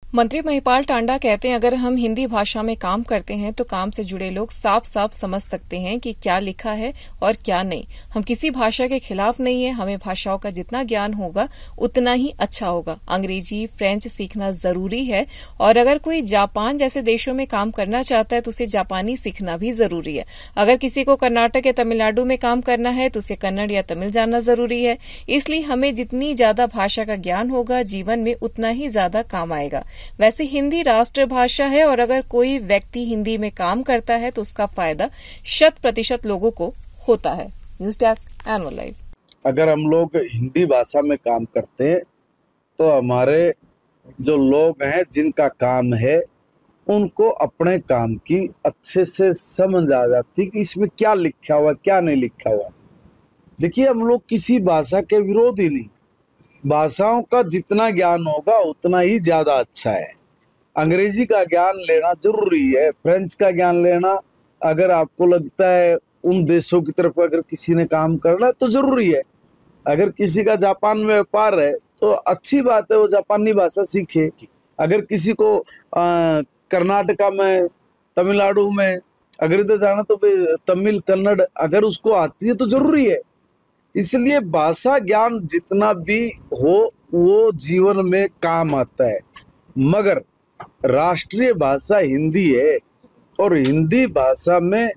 मंत्री महिपाल टांडा कहते हैं अगर हम हिंदी भाषा में काम करते हैं तो काम से जुड़े लोग साफ साफ समझ सकते हैं कि क्या लिखा है और क्या नहीं। हम किसी भाषा के खिलाफ नहीं है, हमें भाषाओं का जितना ज्ञान होगा उतना ही अच्छा होगा। अंग्रेजी फ्रेंच सीखना जरूरी है और अगर कोई जापान जैसे देशों में काम करना चाहता है तो उसे जापानी सीखना भी जरूरी है। अगर किसी को कर्नाटक या तमिलनाडु में काम करना है तो उसे कन्नड़ या तमिल जानना जरूरी है। इसलिए हमें जितनी ज्यादा भाषा का ज्ञान होगा जीवन में उतना ही ज्यादा काम आएगा। वैसे हिंदी राष्ट्रभाषा है और अगर कोई व्यक्ति हिंदी में काम करता है तो उसका फायदा 100% लोगों को होता है। News desk annual live. अगर हम लोग हिंदी भाषा में काम करते हैं तो हमारे जो लोग हैं जिनका काम है उनको अपने काम की अच्छे से समझ आ जाती कि इसमें क्या लिखा हुआ क्या नहीं लिखा हुआ। देखिए, हम लोग किसी भाषा के विरोध ही नहीं, भाषाओं का जितना ज्ञान होगा उतना ही ज्यादा अच्छा है। अंग्रेजी का ज्ञान लेना जरूरी है, फ्रेंच का ज्ञान लेना, अगर आपको लगता है उन देशों की तरफ अगर किसी ने काम करना तो जरूरी है। अगर किसी का जापान में व्यापार है तो अच्छी बात है, वो जापानी भाषा सीखे। अगर किसी को कर्नाटका में तमिलनाडु में अगर इधर जाना तो तमिल कन्नड़ अगर उसको आती है तो जरूरी है। इसलिए भाषा ज्ञान जितना भी हो वो जीवन में काम आता है, मगर राष्ट्रीय भाषा हिंदी है और हिंदी भाषा में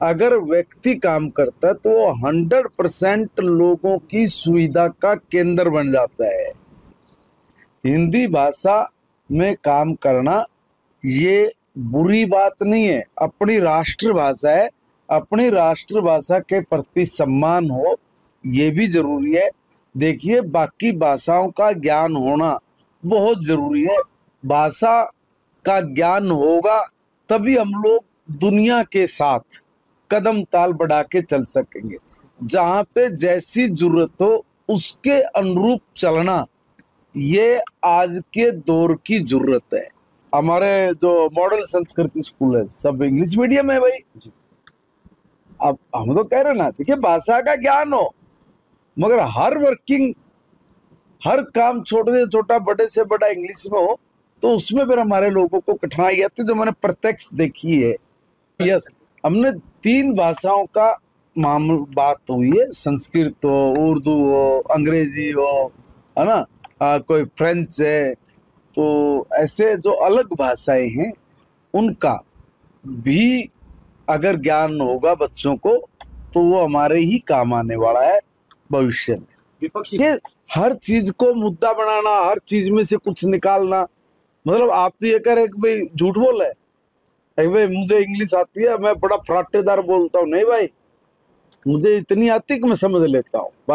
अगर व्यक्ति काम करता है तो वो 100% लोगों की सुविधा का केंद्र बन जाता है। हिंदी भाषा में काम करना ये बुरी बात नहीं है, अपनी राष्ट्रभाषा है, अपनी राष्ट्रभाषा के प्रति सम्मान हो ये भी जरूरी है। देखिए, बाकी भाषाओं का ज्ञान होना बहुत जरूरी है। भाषा का ज्ञान होगा तभी हम लोग दुनिया के साथ कदम ताल बढ़ा के चल सकेंगे। जहाँ पे जैसी जरूरत हो उसके अनुरूप चलना ये आज के दौर की जरूरत है। हमारे जो मॉडल संस्कृति स्कूल है सब इंग्लिश मीडियम है भाई। अब हम तो कह रहे ना, देखिए भाषा का ज्ञान हो मगर हर काम छोटे से छोटा बड़े से बड़ा इंग्लिश में हो तो उसमें फिर हमारे लोगों को कठिनाई आती है, जो मैंने प्रत्यक्ष देखी है। यस, हमने 3 भाषाओं का बात हुई है, संस्कृत हो, उर्दू हो, अंग्रेजी हो, है ना, कोई फ्रेंच है, तो ऐसे जो अलग भाषाएं हैं उनका भी अगर ज्ञान होगा बच्चों को तो वो हमारे ही काम आने वाला है भविष्य में। विपक्षी हर चीज को मुद्दा बनाना, हर चीज में से कुछ निकालना, मतलब आप तो ये कह रहे कि भाई झूठ बोल है, भाई मुझे इंग्लिश आती है मैं बड़ा फराटेदार बोलता हूँ। नहीं भाई, मुझे इतनी आती कि मैं समझ लेता हूँ बस।